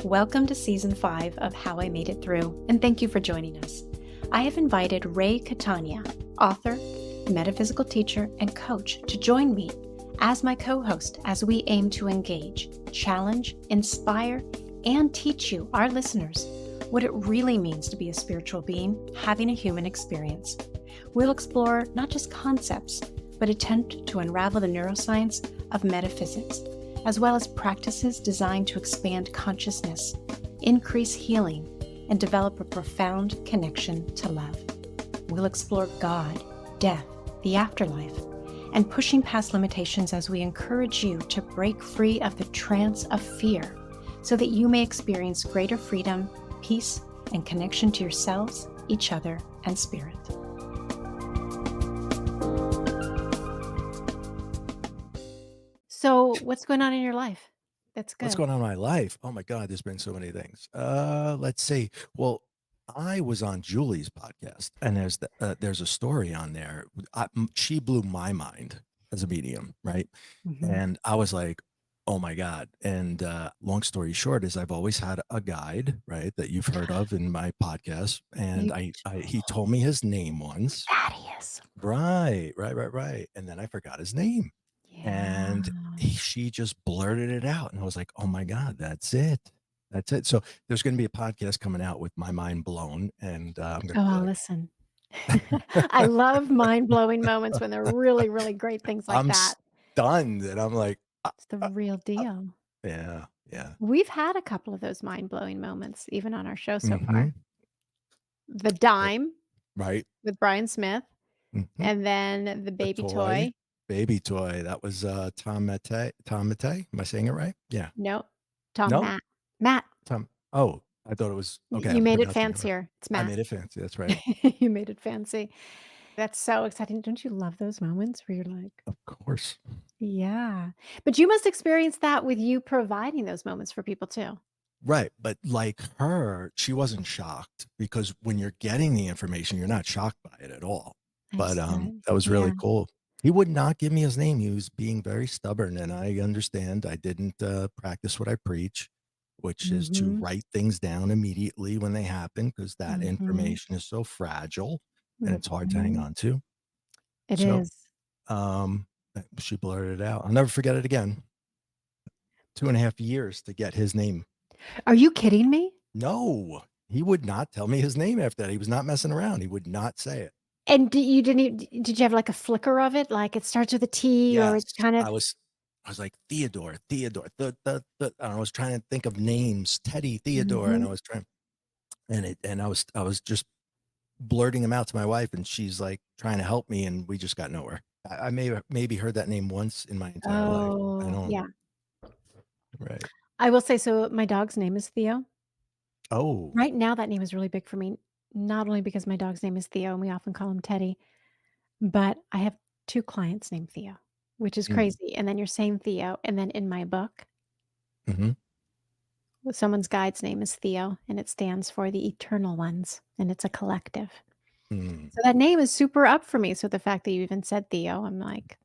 Welcome to Season 5 of How I Made It Through, and thank you for joining us. I have invited Ray Catania, author, metaphysical teacher, and coach, to join me as my co-host as we aim to engage, challenge, inspire, and teach you, our listeners, what it really means to be a spiritual being having a human experience. We'll explore not just concepts, but attempt to unravel the neuroscience of metaphysics, as well as practices designed to expand consciousness, increase healing, and develop a profound connection to love. We'll explore God, death, the afterlife, and pushing past limitations as we encourage you to break free of the trance of fear so that you may experience greater freedom, peace, and connection to yourselves, each other, and spirit. So what's going on in your life? That's good. What's going on in my life? Oh my God, there's been so many things. Let's see. Well, I was on Julie's podcast, and there's a story on there. She blew my mind as a medium, right? Mm-hmm. And I was like, oh my God. And long story short is I've always had a guide, right, that you've heard of in my podcast. And he told me his name once. Thaddeus. Right. And then I forgot his name. Yeah. And she just blurted it out. And I was like, oh my God, that's it. That's it. So there's going to be a podcast coming out with my mind blown. And I'm going to I'll listen. I love mind-blowing moments when they're really, really great things like I'm that. stunned. And I'm like, It's the real deal. Yeah. We've had a couple of those mind-blowing moments, even on our show so Mm-hmm. far. The dime, right, with Brian Smith, mm-hmm. and then the baby toy. Baby toy. That was Tom Mattei. Tom Mattei. Am I saying it right? Yeah. No, Tom No? Matt. Tom. Oh, I thought it was okay. You I'm made it pronouncing right. fancier. It's Matt. I made it fancy. That's right. You made it fancy. That's so exciting. Don't you love those moments where you're like, Of course. yeah. But you must experience that with you providing those moments for people too. Right. But like her, she wasn't shocked, because when you're getting the information, you're not shocked by it at all. But that was really cool. He would not give me his name. He was being very stubborn, and I understand. I didn't practice what I preach, which is to write things down immediately when they happen, because that information is so fragile and it's hard to hang on to. It is. She blurted it out. I'll never forget it again. 2.5 years to get his name. Are you kidding me? No, he would not tell me his name after that. He was not messing around. He would not say it. And did you have like a flicker of it? Like it starts with a T, or it's kind of. I was like Theodore. I was trying to think of names. Teddy, Theodore, and I was trying, and I was just blurting them out to my wife, and she's like trying to help me, and we just got nowhere. I maybe heard that name once in my entire life. I don't. Yeah. Right. I will say, so my dog's name is Theo. Oh. Right now, that name is really big for me, not only because my dog's name is Theo, and we often call him Teddy, but I have 2 clients named Theo, which is crazy. And then you're saying Theo, and then in my book, someone's guide's name is Theo, and it stands for the Eternal Ones, and it's a collective. So that name is super up for me. So the fact that you even said Theo, I'm like,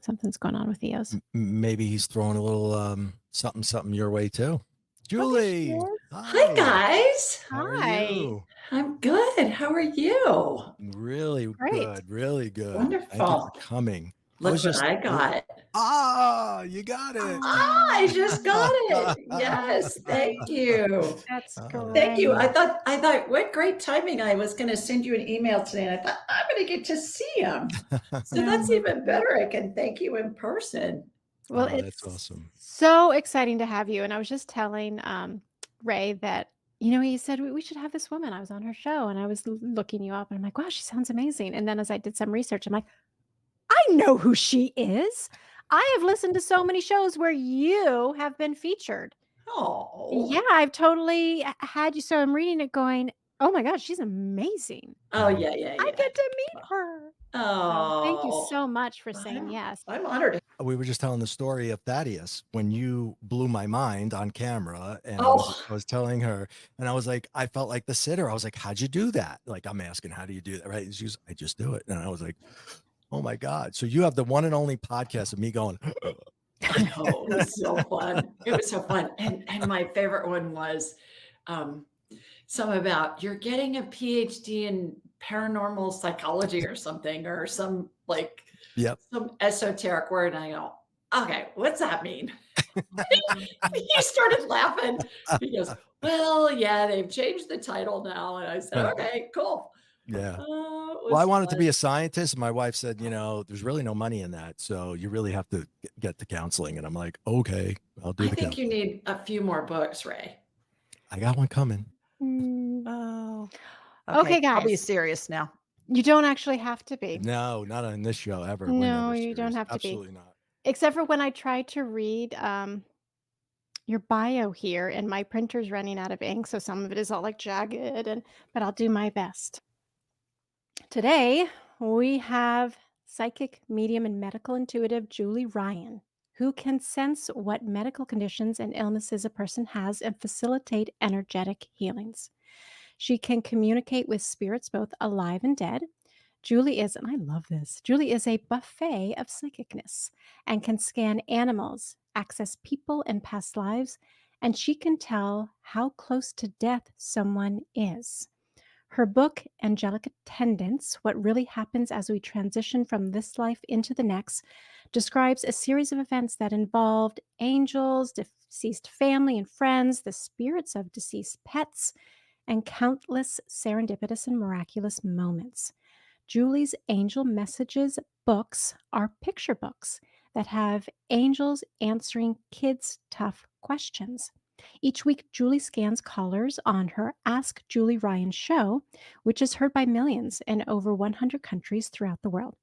something's going on with Theos. Maybe he's throwing a little something your way too. Julie. Hi guys. How are you? I'm good. How are you? Really good. Really good. Wonderful. Thank you for coming. Look what I got. You got it. I just got it. Yes. Thank you. That's great. Thank you. I thought what great timing. I was going to send you an email today, and I thought I'm going to get to see him. So that's even better. I can thank you in person. Well, that's awesome. So exciting to have you. And I was just telling Ray that, he said, we should have this woman. I was on her show, and I was looking you up, and I'm like, wow, she sounds amazing. And then as I did some research, I'm like, I know who she is. I have listened to so many shows where you have been featured. Oh. Yeah, I've totally had you. So I'm reading it going, oh my gosh, she's amazing. Oh, yeah. I get to meet her. Oh, so thank you so much for saying yes. I'm honored. We were just telling the story of Thaddeus when you blew my mind on camera, and I was telling her, and I was like, I felt like the sitter. I was like, how'd you do that? Like, I'm asking, how do you do that? Right? And she was, I just do it. And I was like, oh my God. So you have the one and only podcast of me going, I know, it was so fun. It was so fun. And my favorite one was some about you're getting a PhD in paranormal psychology or something, or some like Yep. some esoteric word. And I go, okay, what's that mean? He started laughing. He goes, well, yeah, they've changed the title now. And I said, okay, cool. Yeah. Oh, it Well, I was wanted to be fun. a scientist. My wife said, there's really no money in that. So you really have to get the counseling. And I'm like, okay, I'll do I the think you counseling. need a few more books, Ray. I got one coming. Oh, Okay, I'll be guys. serious now. You don't actually have to be. No, not on this show ever. We're No, never you don't serious. have to be. Absolutely not. Except for when I tried to read your bio here, and my printer's running out of ink, so some of it is all like jagged, but I'll do my best. Today, we have psychic, medium, and medical intuitive Julie Ryan, who can sense what medical conditions and illnesses a person has and facilitate energetic healings. She can communicate with spirits both alive and dead. Julie is, and I love this, Julie is a buffet of psychicness and can scan animals, access people and past lives, and she can tell how close to death someone is. Her book, Angelic Attendants: What Really Happens as We Transition from This Life into the Next, describes a series of events that involved angels, deceased family and friends, the spirits of deceased pets, and countless serendipitous and miraculous moments. Julie's Angel Messages books are picture books that have angels answering kids' tough questions. Each week, Julie scans callers on her Ask Julie Ryan show, which is heard by millions in over 100 countries throughout the world.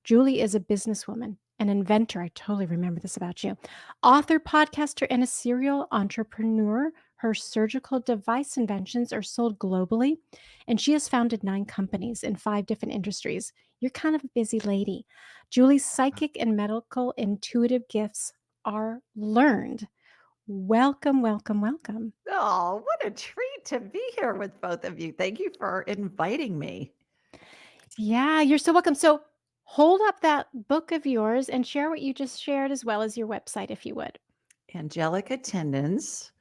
Julie is a businesswoman, an inventor. I totally remember this about you. Author, podcaster, and a serial entrepreneur. Her surgical device inventions are sold globally, and she has founded 9 companies in 5 different industries. You're kind of a busy lady. Julie's psychic and medical intuitive gifts are learned. Welcome, welcome, welcome. Oh, what a treat to be here with both of you. Thank you for inviting me. Yeah, you're so welcome. So hold up that book of yours and share what you just shared, as well as your website, if you would. Angelic Attendants: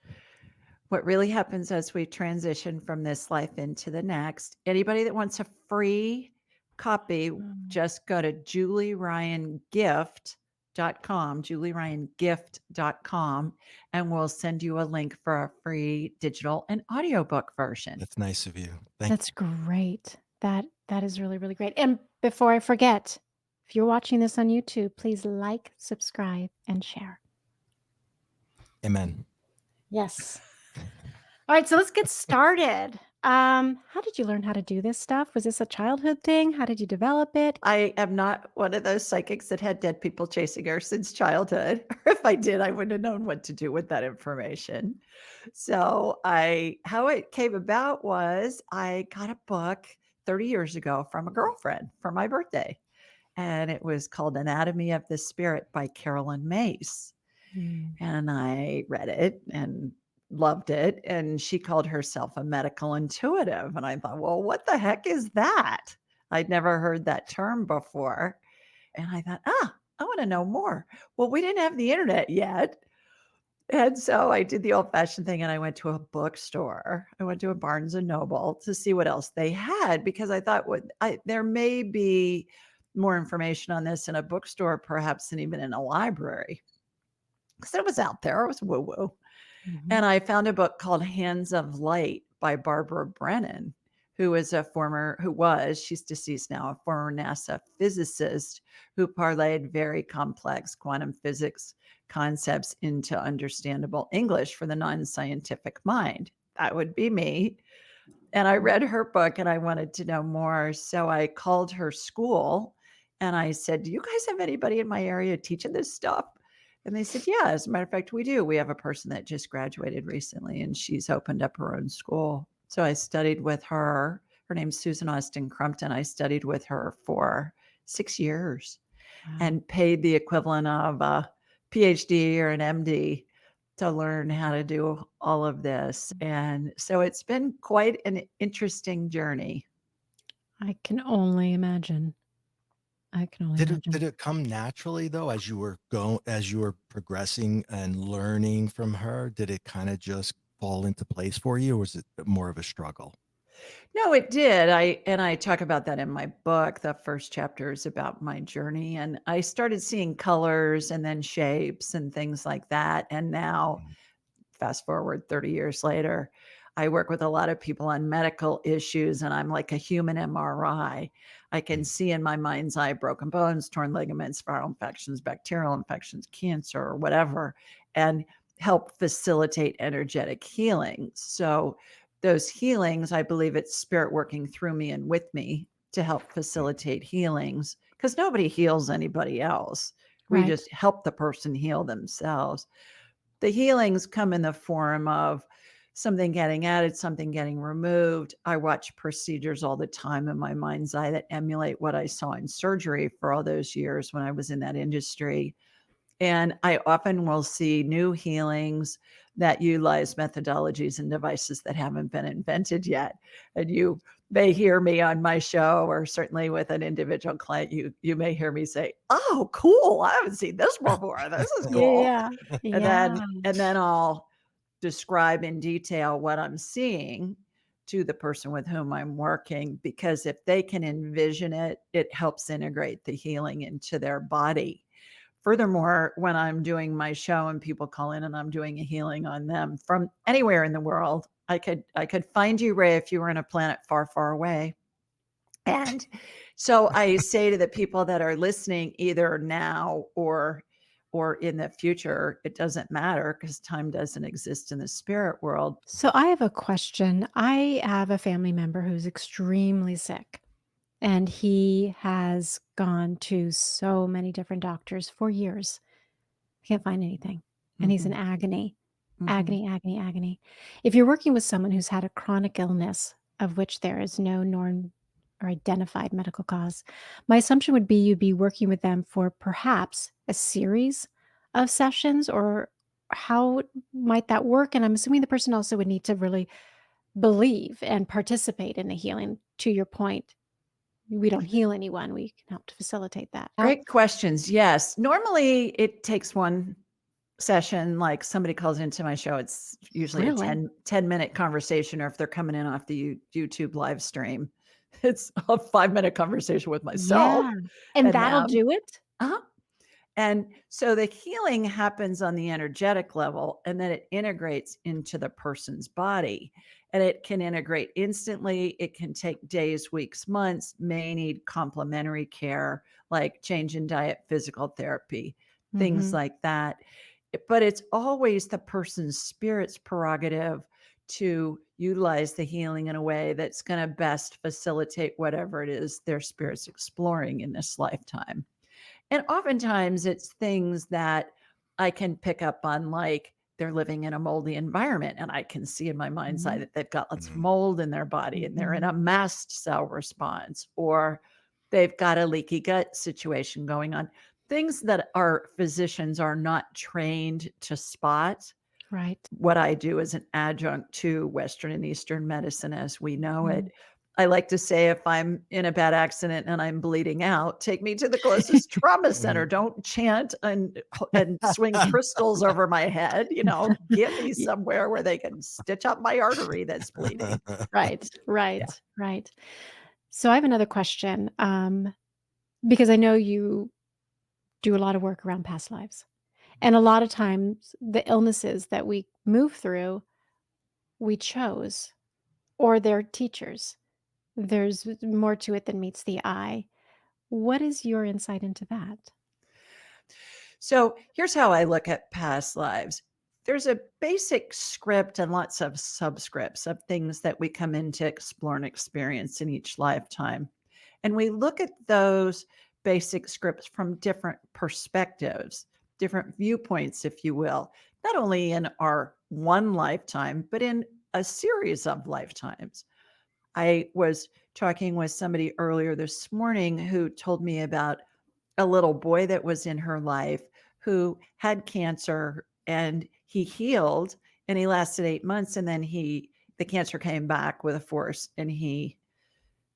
What Really Happens as We Transition from This Life into the Next. Anybody that wants a free copy, just go to julieryangift.com, and we'll send you a link for a free digital and audiobook version. That's nice of you. That's great. That is really, really great. And before I forget, if you're watching this on YouTube, please like, subscribe, and share. Amen. Yes. All right, so let's get started. How did you learn how to do this stuff? Was this a childhood thing? How did you develop it? I am not one of those psychics that had dead people chasing her since childhood. Or if I did, I wouldn't have known what to do with that information. So how it came about was I got a book 30 years ago from a girlfriend for my birthday. And it was called Anatomy of the Spirit by Carolyn Mace. And I read it and loved it. And she called herself a medical intuitive. And I thought, well, what the heck is that? I'd never heard that term before. And I thought, I want to know more. Well, we didn't have the internet yet. And so I did the old fashioned thing and I went to a bookstore. I went to a Barnes and Noble to see what else they had, because I thought there may be more information on this in a bookstore, perhaps, than even in a library. Because it was out there. It was woo-woo. And I found a book called Hands of Light by Barbara Brennan, she's deceased now, a former NASA physicist who parlayed very complex quantum physics concepts into understandable English for the non-scientific mind. That would be me. And I read her book and I wanted to know more. So I called her school and I said, do you guys have anybody in my area teaching this stuff? And they said, yeah, as a matter of fact, we do. We have a person that just graduated recently and she's opened up her own school. So I studied with her. Her name's Susan Austin Crumpton. I studied with her for 6 years and paid the equivalent of a PhD or an MD to learn how to do all of this. And so it's been quite an interesting journey. I can only imagine. I can only Did imagine. it come naturally though as you were progressing and learning from her? Did it kind of just fall into place for you, or was it more of a struggle? No, it did. I talk about that in my book. The first chapter is about my journey, and I started seeing colors and then shapes and things like that. And now, Mm, fast forward 30 years later, I work with a lot of people on medical issues, and I'm like a human MRI. I can mm, see in my mind's eye broken bones, torn ligaments, viral infections, bacterial infections, cancer, or whatever, and help facilitate energetic healing. So, those healings, I believe it's spirit working through me and with me to help mm, facilitate healings because nobody heals anybody else. We Right. just help the person heal themselves. The healings come in the form of something getting added, something getting removed. I watch procedures all the time in my mind's eye that emulate what I saw in surgery for all those years when I was in that industry. And I often will see new healings that utilize methodologies and devices that haven't been invented yet. And you may hear me on my show, or certainly with an individual client, you may hear me say, "Oh, cool. I haven't seen this before. This is cool." Yeah. And Yeah. then I'll describe in detail what I'm seeing to the person with whom I'm working, because if they can envision it, it helps integrate the healing into their body. Furthermore, when I'm doing my show and people call in and I'm doing a healing on them from anywhere in the world, I could find you, Ray, if you were in a planet far, far away. And so I say to the people that are listening, either now or in the future, it doesn't matter because time doesn't exist in the spirit world. So I have a question. I have a family member who's extremely sick, and he has gone to so many different doctors for years. Can't find anything. And he's in Mhm, agony, mhm. agony, agony, agony. If you're working with someone who's had a chronic illness of which there is no known or identified medical cause, my assumption would be you'd be working with them for perhaps a series of sessions, or how might that work? And I'm assuming the person also would need to really believe and participate in the healing. To your point, we don't heal anyone, we can help to facilitate that. Great questions. Yes. Normally it takes one session. Like somebody calls into my show, it's usually a Really? 10-minute conversation, or if they're coming in off the YouTube live stream, it's a 5-minute conversation with myself Yeah. And and that'll them. do it? Uh-huh. And so the healing happens on the energetic level, and then it integrates into the person's body. And it can integrate instantly. It can take days, weeks, months, may need complementary care like change in diet, physical therapy, things Mhm. like that. But it's always the person's spirit's prerogative to utilize the healing in a way that's going to best facilitate whatever it is their spirit's exploring in this lifetime. And oftentimes it's things that I can pick up on, like they're living in a moldy environment and I can see in my mind's eye Mhm. that they've got lots of mm, mold in their body and they're in Mhm. a mast cell response, or they've got a leaky gut situation going on. Things that our physicians are not trained to spot. Right. What I do is an adjunct to Western and Eastern medicine as we know it. Mhm. I like to say, if I'm in a bad accident and I'm bleeding out, take me to the closest trauma center. mm. Don't chant and swing crystals over my head. Get me Ye somewhere where they can stitch up my artery that's bleeding. right, Yeah. right, right. So I have another question, because I know you do a lot of work around past lives, and a lot of times the illnesses that we move through, we chose, or they're teachers. There's more to it than meets the eye. What is your insight into that? So here's how I look at past lives. There's a basic script and lots of subscripts of things that we come in to explore and experience in each lifetime. And we look at those basic scripts from different perspectives, different viewpoints, if you will, not only in our one lifetime, but in a series of lifetimes. I was talking with somebody earlier this morning who told me about a little boy that was in her life who had cancer, and he healed and he lasted 8 months, and then the cancer came back with a force and he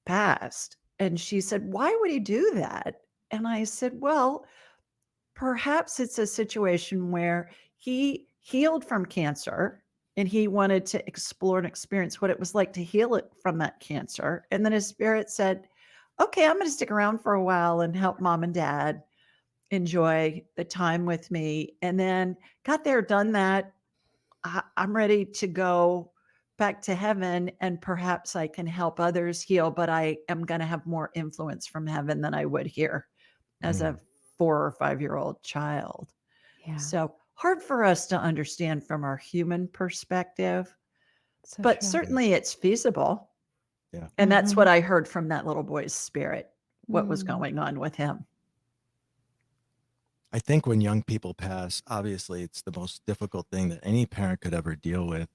passed. And she said, "Why would he do that?" And I said, well, perhaps it's a situation where he healed from cancer and he wanted to explore and experience what it was like to heal it from that cancer. And then his spirit said, okay, I'm going to stick around for a while and help mom and dad enjoy the time with me. And then got there, done that. I'm ready to go back to heaven, and perhaps I can help others heal, but I am going to have more influence from heaven than I would here as a 4 or 5-year-old child. Yeah. So hard for us to understand from our human perspective, So but true. certainly it's feasible. Yeah. And that's what I heard from that little boy's spirit, what was Mm. going on with him. I think when young people pass, obviously it's the most difficult thing that any parent could ever deal with.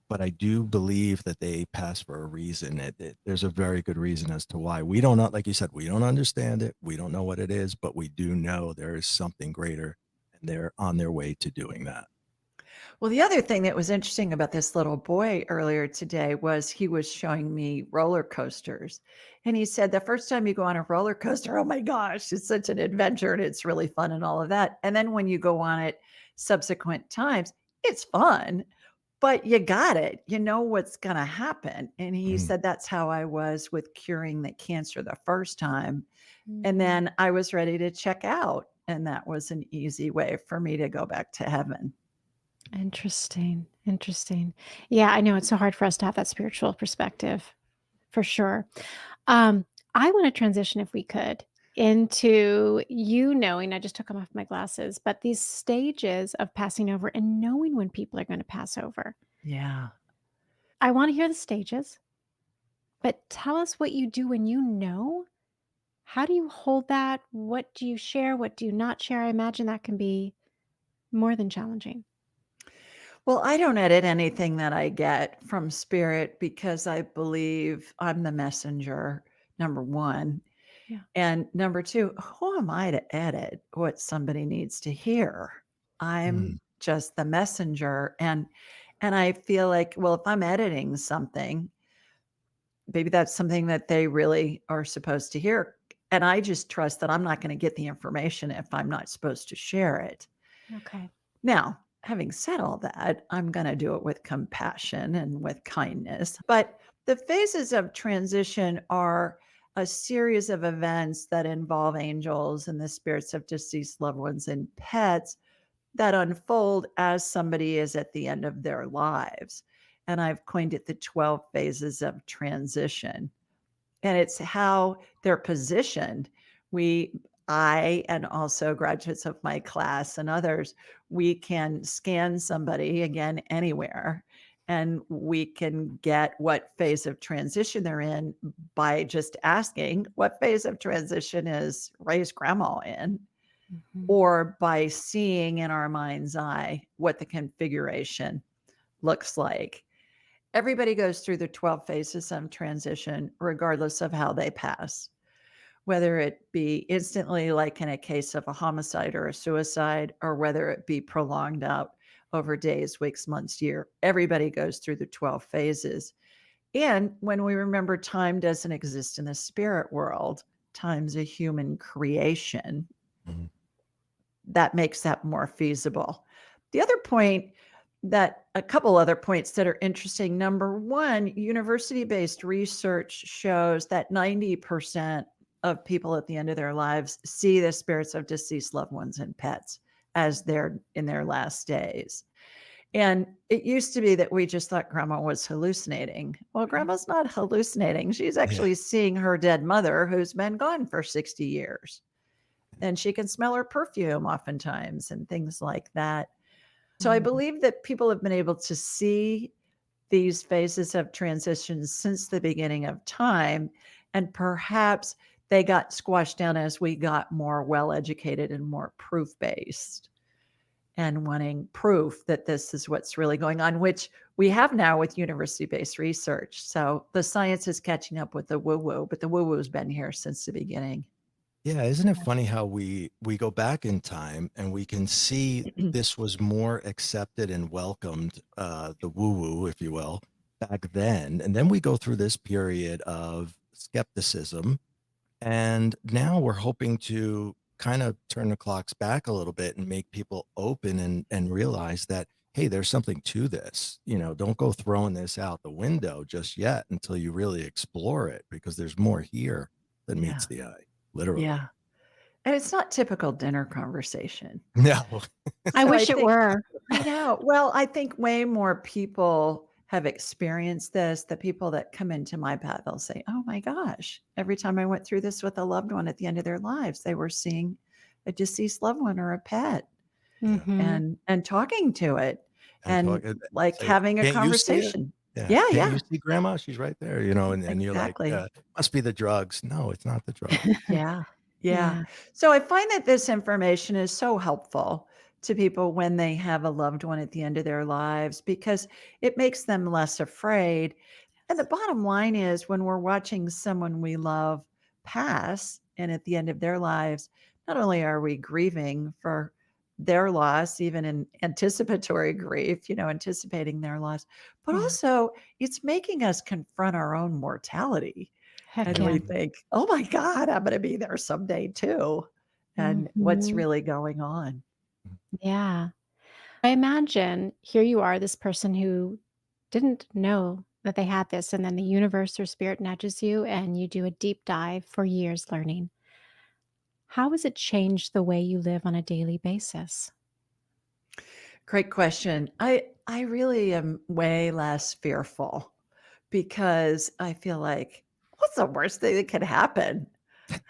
But I do believe that they pass for a reason. There's a very good reason as to why. We don't know, like you said, we don't understand it. We don't know what it is, but we do know there is something greater, and they're on their way to doing that. Well, the other thing that was interesting about this little boy earlier today was he was showing me roller coasters. And he said the first time you go on a roller coaster, oh my gosh, it's such an adventure and it's really fun and all of that. And then when you go on it subsequent times, it's fun, but you got it. You know what's going to happen. And he said that's how I was with curing the cancer the first time. And then I was ready to check out. And that was an easy way for me to go back to heaven. Interesting. Yeah, I know it's so hard for us to have that spiritual perspective, for sure. I want to transition, if we could, into you knowing, I just took them off my glasses, but these stages of passing over and knowing when people are going to pass over. Yeah. I want to hear the stages, but tell us what you do when you know. How do you hold that? What do you share? What do you not share? I imagine that can be more than challenging. Well, I don't edit anything that I get from spirit because I believe I'm the messenger, number one. Yeah. And number two, who am I to edit what somebody needs to hear? I'm just the messenger. And I feel like, well, if I'm editing something, maybe that's something that they really are supposed to hear. And I just trust that I'm not going to get the information if I'm not supposed to share it. Okay. Now, having said all that, I'm going to do it with compassion and with kindness. But the phases of transition are a series of events that involve angels and the spirits of deceased loved ones and pets that unfold as somebody is at the end of their lives. And I've coined it the 12 phases of transition. And it's how they're positioned. I, and also graduates of my class and others, we can scan somebody again anywhere, and we can get what phase of transition they're in by just asking, what phase of transition is Ray's grandma in? Or by seeing in our mind's eye what the configuration looks like. Everybody goes through the 12 phases of transition, regardless of how they pass, whether it be instantly, like in a case of a homicide or a suicide, or whether it be prolonged out over days, weeks, months, year. Everybody goes through the 12 phases. And when we remember time doesn't exist in the spirit world, time's a human creation. That makes that more feasible. The other point a couple other points that are interesting. Number one, university-based research shows that 90% of people at the end of their lives see the spirits of deceased loved ones and pets as they're in their last days. And it used to be that we just thought grandma was hallucinating. Well, grandma's not hallucinating. She's actually seeing her dead mother who's been gone for 60 years. And she can smell her perfume oftentimes and things like that. So I believe that people have been able to see these phases of transition since the beginning of time. And perhaps they got squashed down as we got more well-educated and more proof-based and wanting proof that this is what's really going on, which we have now with university-based research. So the science is catching up with the woo-woo, but the woo-woo has been here since the beginning. Yeah, isn't it funny how we go back in time and we can see this was more accepted and welcomed, the woo-woo, if you will, back then. And then we go through this period of skepticism, And now we're hoping to kind of turn the clocks back a little bit and make people open and realize that, hey, there's something to this. Don't go throwing this out the window just yet until you really explore it, because there's more here than Yeah. meets the eye, literally. Yeah. And it's not typical dinner conversation. No. I So I wish it think were. I know. Well, I think way more people have experienced this. The people that come into my path, they'll say, "Oh my gosh, every time I went through this with a loved one at the end of their lives, they were seeing a deceased loved one or a pet Yeah. Hmm. and talking to it And and talk, like say, having a can't you see it? conversation." Yeah. Yeah, Can't you yeah, see grandma? She's right there, and you're like, exactly. must be the drugs. No, it's not the drugs. Yeah. Yeah. Yeah. So I find that this information is so helpful to people when they have a loved one at the end of their lives because it makes them less afraid. And the bottom line is when we're watching someone we love pass and at the end of their lives, not only are we grieving for their loss, even in anticipatory grief, anticipating their loss, but Yeah. also it's making us confront our own mortality. Heck And yeah. we think, "Oh my god, I'm gonna be there someday too." And what's Hmm. really going on. Yeah. I imagine here you are, this person who didn't know that they had this, and then the universe or spirit nudges you and you do a deep dive for years learning. How has it changed the way you live on a daily basis? Great question. I really am way less fearful because I feel like, what's the worst thing that could happen?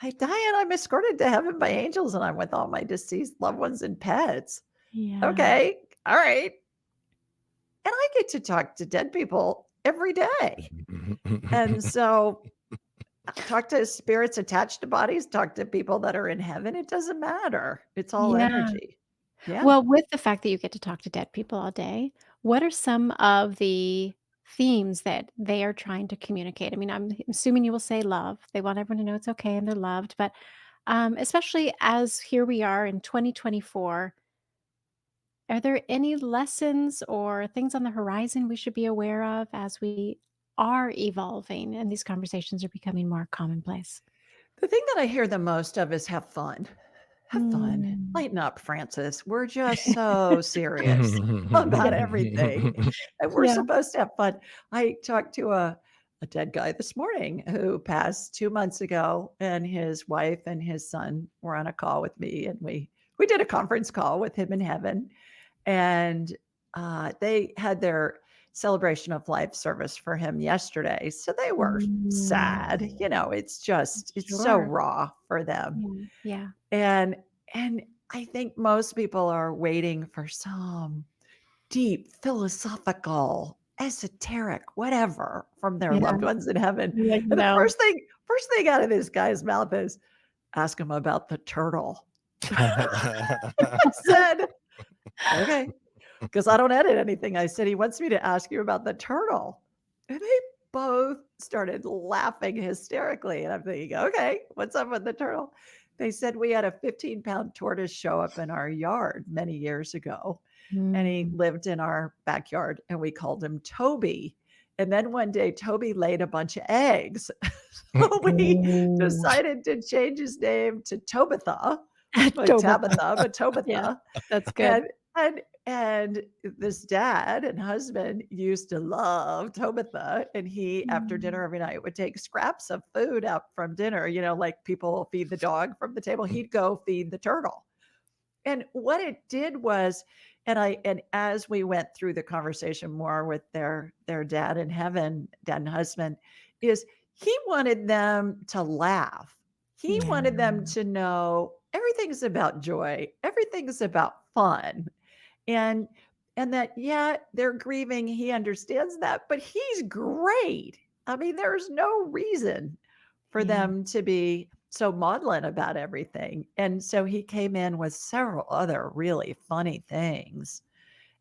I die and I'm escorted to heaven by angels and I'm with all my deceased loved ones and pets. Yeah. Okay. All right. And I get to talk to dead people every day. And so talk to spirits attached to bodies, talk to people that are in heaven. It doesn't matter. It's all Yeah. energy. Yeah. Well, with the fact that you get to talk to dead people all day, what are some of the themes that they are trying to communicate? I mean, I'm assuming you will say love. They want everyone to know it's okay and they're loved, but especially as here we are in 2024, are there any lessons or things on the horizon we should be aware of as we are evolving and these conversations are becoming more commonplace? The thing that I hear the most of is have fun. Have fun. Mm. Lighten up, Francis. We're just so serious about Yeah. everything. And we're Yeah. supposed to have fun. I talked to a dead guy this morning who passed 2 months ago, and his wife and his son were on a call with me, and we did a conference call with him in heaven. And they had their celebration of life service for him yesterday. So they were Mm. sad. It's so Sure. raw for them. Yeah. Yeah. And and I think most people are waiting for some deep philosophical, esoteric, whatever from their Yeah. loved ones in heaven. Like, And the no. first thing out of this guy's mouth is ask him about the turtle. I said, okay. Because I don't edit anything. I said, "He wants me to ask you about the turtle." And they both started laughing hysterically, and I'm thinking, "Okay, what's up with the turtle?" They said, "We had a 15-pound tortoise show up in our yard many years ago, and he Mm. lived in our backyard, and we called him Toby. And then one day, Toby laid a bunch of eggs. So we Oh. decided to change his name to Tobitha, like Tabitha. Tabitha, but Yeah, Tobitha. that's good. And this dad and husband used to love Tobitha, and he, after Mm. dinner every night, would take scraps of food out from dinner, like people feed the dog from the table, he'd go feed the turtle. And what it did was, and as we went through the conversation more with their dad in heaven, dad and husband, is he wanted them to laugh. He Yeah. wanted them to know everything's about joy, everything's about fun. And that, yeah, they're grieving. He understands that, but he's great. I mean, there's no reason for Yeah. them to be so maudlin about everything. And so he came in with several other really funny things.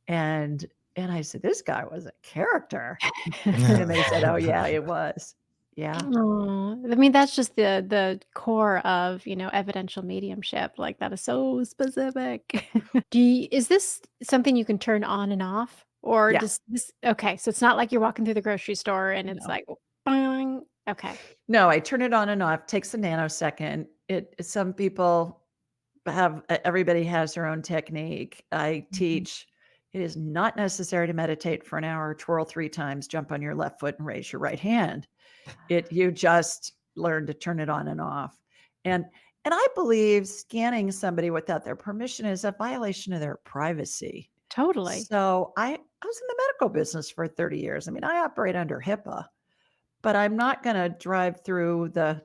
And I said, "This guy was a character." And they said, "Oh yeah, it was." Yeah. Aw, I mean, that's just the core of, evidential mediumship, like, that is so specific. Is this something you can turn on and off? Or Yeah. does this okay, so it's not like you're walking through the grocery store and it's No. like, "Bang." Okay. No, I turn it on and off. Takes a nanosecond. Some people everybody has their own technique. I teach it is not necessary to meditate for an hour, twirl 3 times, jump on your left foot and raise your right hand. You just learn to turn it on and off. And I believe scanning somebody without their permission is a violation of their privacy. Totally. So I was in the medical business for 30 years. I mean, I operate under HIPAA, but I'm not going to drive through the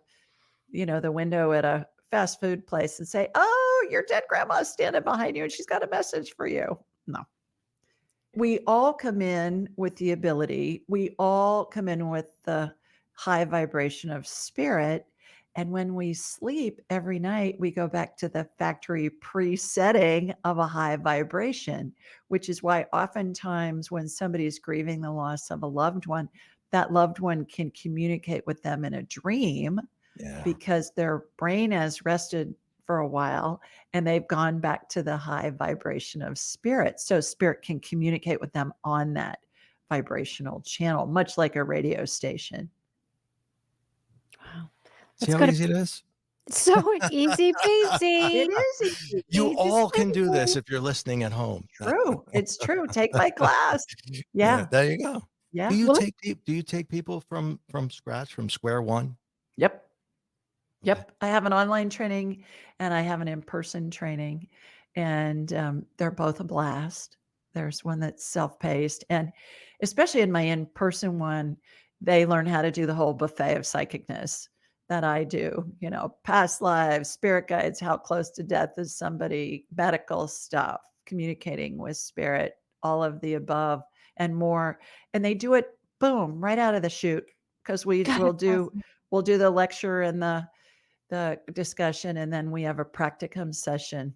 window at a fast food place and say, "Oh, your dead grandma's standing behind you and she's got a message for you." No. We all come in with the ability. We all come in with the high vibration of spirit. And when we sleep every night, we go back to the factory presetting of a high vibration, which is why oftentimes when somebody's grieving the loss of a loved one, that loved one can communicate with them in a dream because their brain has rested for a while and they've gone back to the high vibration of spirit. So spirit can communicate with them on that vibrational channel, much like a radio station. Wow. See how easy it is? So easy peasy. It is easy. You Easy all can do this peasy. if you're listening at home. True. It's true. Take my class. Yeah. There you go. Yeah. Do you Well, take people from scratch, from square one? Yep. Okay. Yep. I have an online training and I have an in-person training, and they're both a blast. There's one that's self-paced, and especially in my in-person one, they learn how to do the whole buffet of psychicness that I do, past lives, spirit guides, how close to death is somebody, medical stuff, communicating with spirit, all of the above and more. And they do it, boom, right out of the chute, because God, we'll it's do awesome. we'll do the lecture and the discussion, and then we have a practicum session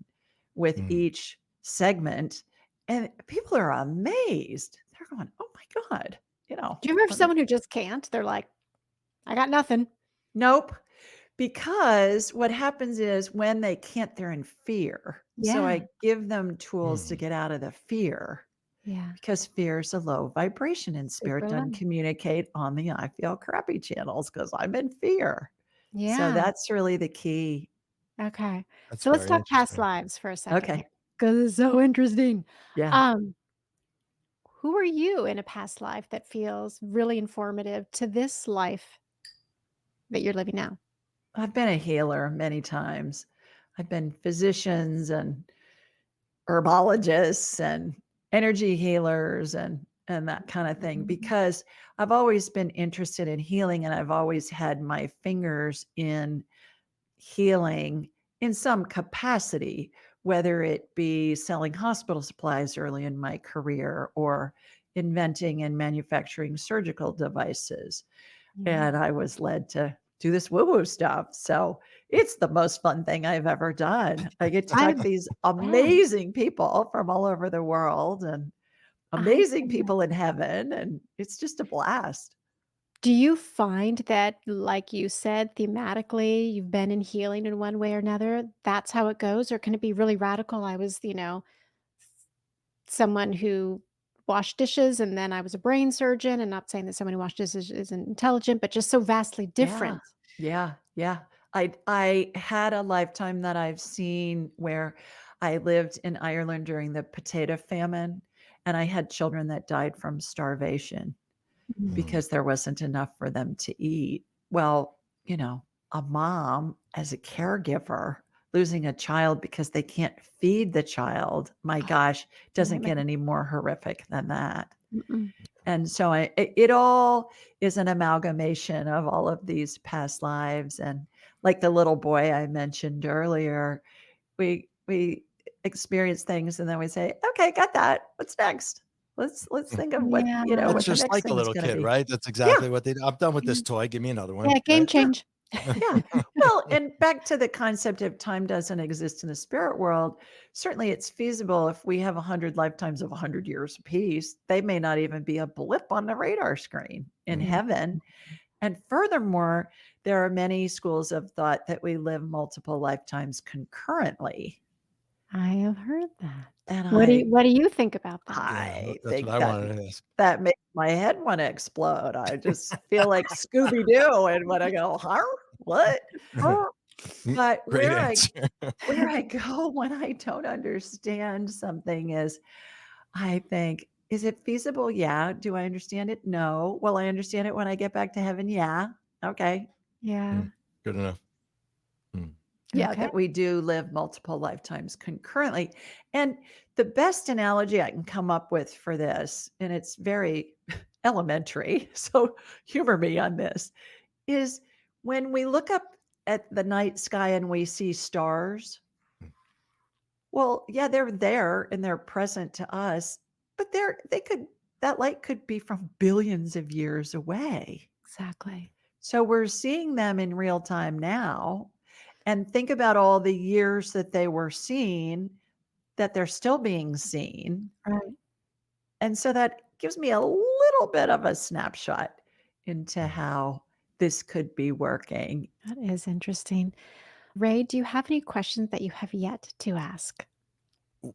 with each segment, and people are amazed. They're going, "Oh my God." Do you ever have when someone who just can't? They're like, I got nothing. Nope. Because what happens is when they can't, they're in fear. So Yeah. I give them tools to get out of the fear, Yeah. because fear is a low vibration and spirit Super doesn't low. communicate on the I feel crappy channels because I'm in fear. So Yeah. that's really the key. Okay. That's So let's very talk past interesting. lives for a second here, Okay. because it's so interesting. Yeah. Um, who are you in a past life that feels really informative to this life that you're living now? I've been a healer many times. I've been physicians and herbologists and energy healers and that kind of thing, because I've always been interested in healing, and I've always had my fingers in healing in some capacity, whether it be selling hospital supplies early in my career or inventing and manufacturing surgical devices. Yeah. And I was led to do this woo-woo stuff. So it's the most fun thing I've ever done. I get to talk I to these bet. amazing people from all over the world and I amazing bet. people in heaven. And it's just a blast. Do you find that, like you said, thematically, you've been in healing in one way or another? That's how it goes, or can it be really radical? I was, someone who washed dishes, and then I was a brain surgeon, and not saying that someone who washed dishes isn't intelligent, but just so vastly Yeah. different. Yeah. Yeah. I had a lifetime that I've seen where I lived in Ireland during the potato famine, and I had children that died from starvation because there wasn't enough for them to eat. Well, a mom as a caregiver losing a child because they can't feed the child, my gosh, doesn't get any more horrific than that. Mm-mm. And so it all is an amalgamation of all of these past lives. And like the little boy I mentioned earlier, we experience things and then we say, okay, got that. What's next? Let's think of what, Yeah. It's what the just next like a thing is little going to kid, be. right? That's Yeah. exactly what they do. I'm done with this toy. Give me another one, Yeah, game right? change. Yeah. Well, and back to the concept of time doesn't exist in the spirit world. Certainly it's feasible if we have 100 lifetimes of 100 years apiece. They may not even be a blip on the radar screen in Yeah. heaven. And furthermore, there are many schools of thought that we live multiple lifetimes concurrently. I have heard that. And What do you think about that? I That's think what I wanted to ask. that makes my head want to explode. I just feel like Scooby-Doo, and when I go, "Huh? What? Huh?" But Great answer. where I go when I don't understand something is I think, is it feasible? Yeah. Do I understand it? No. Will I understand it when I get back to heaven? Yeah. Okay. Yeah. Good enough. Yeah, Okay. that we do live multiple lifetimes concurrently. And the best analogy I can come up with for this, and it's very elementary, so humor me on this, is when we look up at the night sky and we see stars. Well, yeah, they're there and they're present to us, but that light could be from billions of years away. Exactly. So we're seeing them in real time now. And think about all the years that they were seen, that they're still being seen. Right. And so that gives me a little bit of a snapshot into how this could be working. That is interesting. Ray, do you have any questions that you have yet to ask?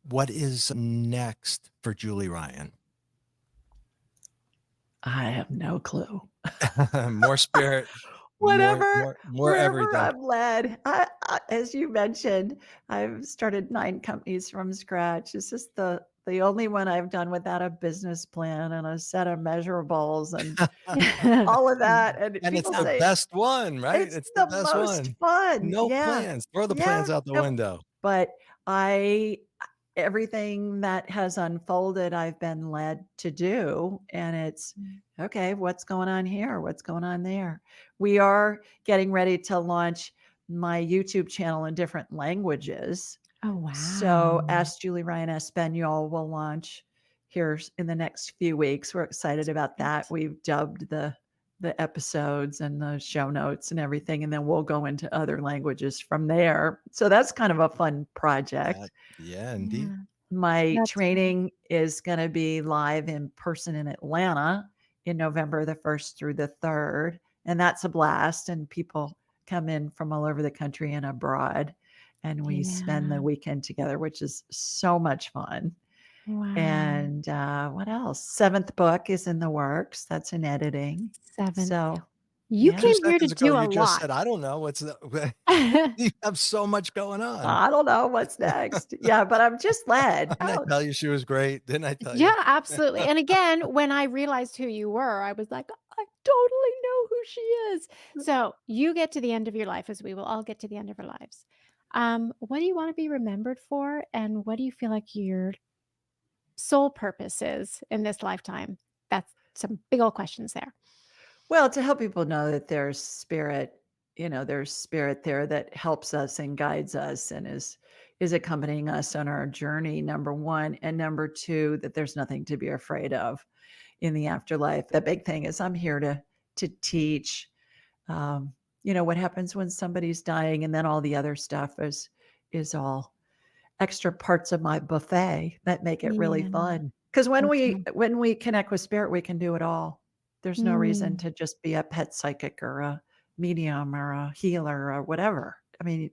What is next for Julie Ryan? I have no clue. More spirit, Whatever, more wherever everything. I'm led. As you mentioned, I've started 9 companies from scratch. This is the only one I've done without a business plan and a set of measurables and all of that. And And it's people the say best one, right? it's It's the the best most one. fun. No Yeah. plans. Throw the Yeah. plans out the Nope. window. But everything that has unfolded, I've been led to do. And it's okay, what's going on here? What's going on there? We are getting ready to launch my YouTube channel in different languages. Oh, wow. So Ask Julie Ryan Espanol will launch here in the next few weeks. We're excited about that. We've dubbed the episodes and the show notes and everything, and then we'll go into other languages from there. So that's kind of a fun project. Yeah, indeed. My That's training is going to be live in person in Atlanta in November the 1st through the 3rd. And that's a blast. And people come in from all over the country and abroad. And we spend the weekend together, which is so much fun. Wow. And what else? 7th book is in the works. That's in editing. 7. So You yeah. came 2 here to seconds ago, do a you just lot. said, I don't know what's you have so much going on. I don't know what's next. Yeah, but I'm just led. Didn't I tell you she was great? Didn't I tell you? Yeah, absolutely. And again, when I realized who you were, I was like, I totally know who she is. So you get to the end of your life, as we will all get to the end of our lives. What do you want to be remembered for? And what do you feel like your sole purpose is in this lifetime? That's some big old questions there. Well, to help people know that there's spirit, there's spirit there that helps us and guides us and is accompanying us on our journey, number one. And number two, that there's nothing to be afraid of in the afterlife. The big thing is I'm here to teach, what happens when somebody's dying, and then all the other stuff is all extra parts of my buffet that make it really fun. Because when we connect with spirit, we can do it all. There's no reason to just be a pet psychic or a medium or a healer or whatever. I mean, you're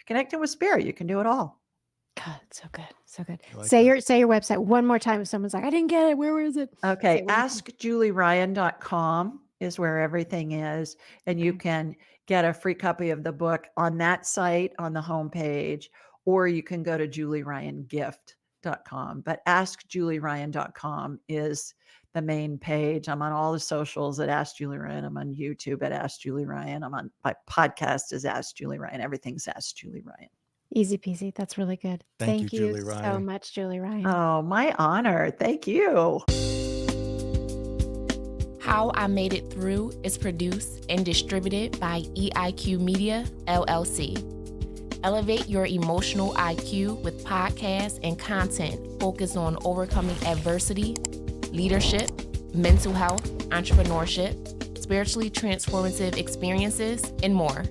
connecting with spirit. You can do it all. God, so good. So good. Like say your website one more time. If someone's like, I didn't get it. Where is it? Okay. AskJulieRyan.com is where everything is. And you can get a free copy of the book on that site on the homepage, or you can go to JulieRyanGift.com. But AskJulieRyan.com is the main page. I'm on all the socials at Ask Julie Ryan. I'm on YouTube at Ask Julie Ryan. I'm on my podcast is Ask Julie Ryan. Everything's Ask Julie Ryan. Easy peasy. That's really good. Thank you, Julie so Ryan. much, Julie Ryan. Oh, my honor. Thank you. How I Made It Through is produced and distributed by EIQ Media, LLC. Elevate your emotional IQ with podcasts and content focused on overcoming adversity, leadership, mental health, entrepreneurship, spiritually transformative experiences, and more.